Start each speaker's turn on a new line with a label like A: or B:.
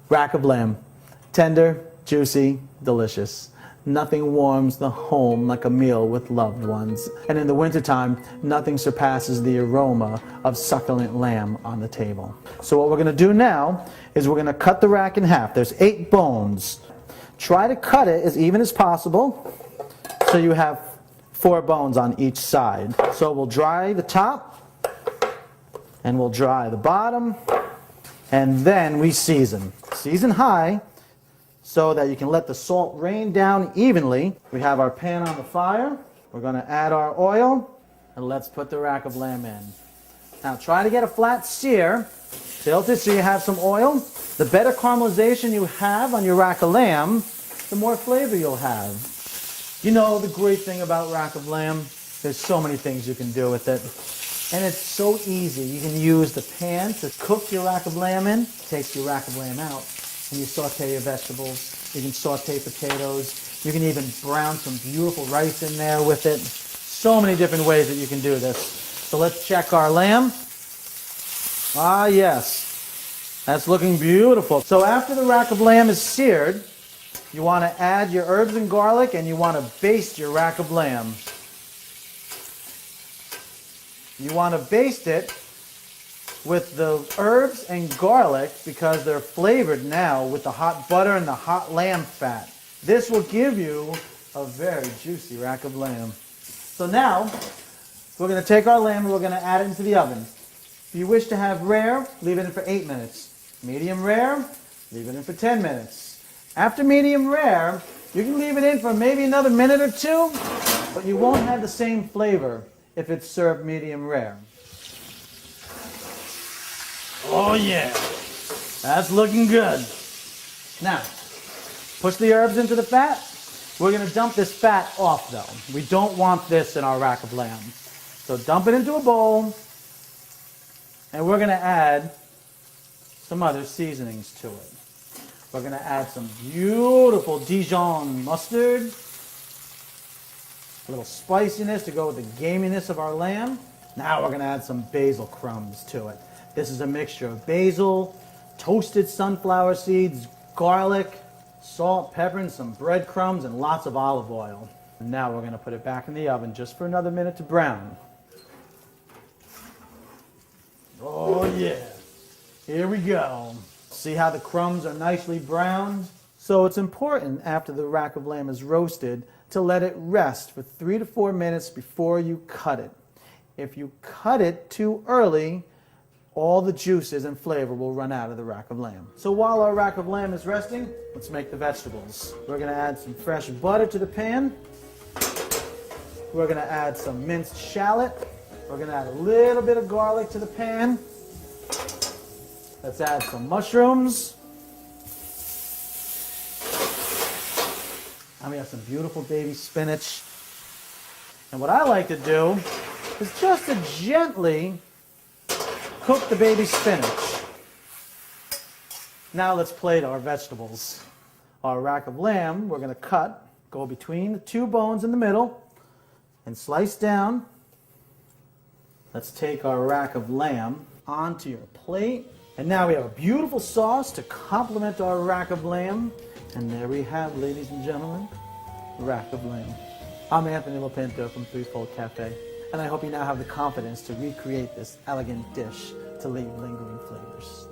A: Rack of lamb. Tender, juicy, delicious. Nothing warms the home like a meal with loved ones. And in the wintertime, nothing surpasses the aroma of succulent lamb on the table. So what we're going to do now is we're going to cut the rack in half. There's 8 bones. Try to cut it as even as possible so you have 4 bones on each side. So we'll dry the top and we'll dry the bottom, and then we season. Season high so that you can let the salt rain down evenly. We have our pan on the fire. We're going to add our oil, and let's put the rack of lamb in. Now try to get a flat sear. Tilt it so you have some oil. The better caramelization you have on your rack of lamb, the more flavor you'll have. You know the great thing about rack of lamb? There's so many things you can do with it. And it's so easy. You can use the pan to cook your rack of lamb in. Take your rack of lamb out and you saute your vegetables. You can saute potatoes. You can even brown some beautiful rice in there with it. So many different ways that you can do this. So let's check our lamb. Ah, yes. That's looking beautiful. So after the rack of lamb is seared, you want to add your herbs and garlic, and you want to baste your rack of lamb. You want to baste it with the herbs and garlic because they're flavored now with the hot butter and the hot lamb fat. This will give you a very juicy rack of lamb. So now, we're going to take our lamb and we're going to add it into the oven. If you wish to have rare, leave it in for 8 minutes. Medium rare, leave it in for 10 minutes. After medium rare, you can leave it in for maybe another minute or 2, but you won't have the same flavor if it's served medium rare. Oh yeah, that's looking good. Now, push the herbs into the fat. We're going to dump this fat off though. We don't want this in our rack of lamb. So dump it into a bowl, and we're going to add some other seasonings to it. We're going to add some beautiful Dijon mustard, a little spiciness to go with the gaminess of our lamb. Now we're going to add some basil crumbs to it. This is a mixture of basil, toasted sunflower seeds, garlic, salt, pepper, and some breadcrumbs, and lots of olive oil. And now we're going to put it back in the oven just for another minute to brown. Oh yeah, here we go. See how the crumbs are nicely browned? So it's important after the rack of lamb is roasted to let it rest for 3 to 4 minutes before you cut it. If you cut it too early, all the juices and flavor will run out of the rack of lamb. So while our rack of lamb is resting, let's make the vegetables. We're going to add some fresh butter to the pan. We're going to add some minced shallot. We're going to add a little bit of garlic to the pan. Let's add some mushrooms. And we have some beautiful baby spinach. And what I like to do is just to gently cook the baby spinach. Now let's plate our vegetables. Our rack of lamb, we're going to cut, go between the 2 bones in the middle, and slice down. Let's take our rack of lamb onto your plate. And now we have a beautiful sauce to complement our rack of lamb. And there we have, ladies and gentlemen, rack of lamb. I'm Anthony Lamp.mp4 from Threefold Cafe, and I hope you now have the confidence to recreate this elegant dish to leave lingering flavors.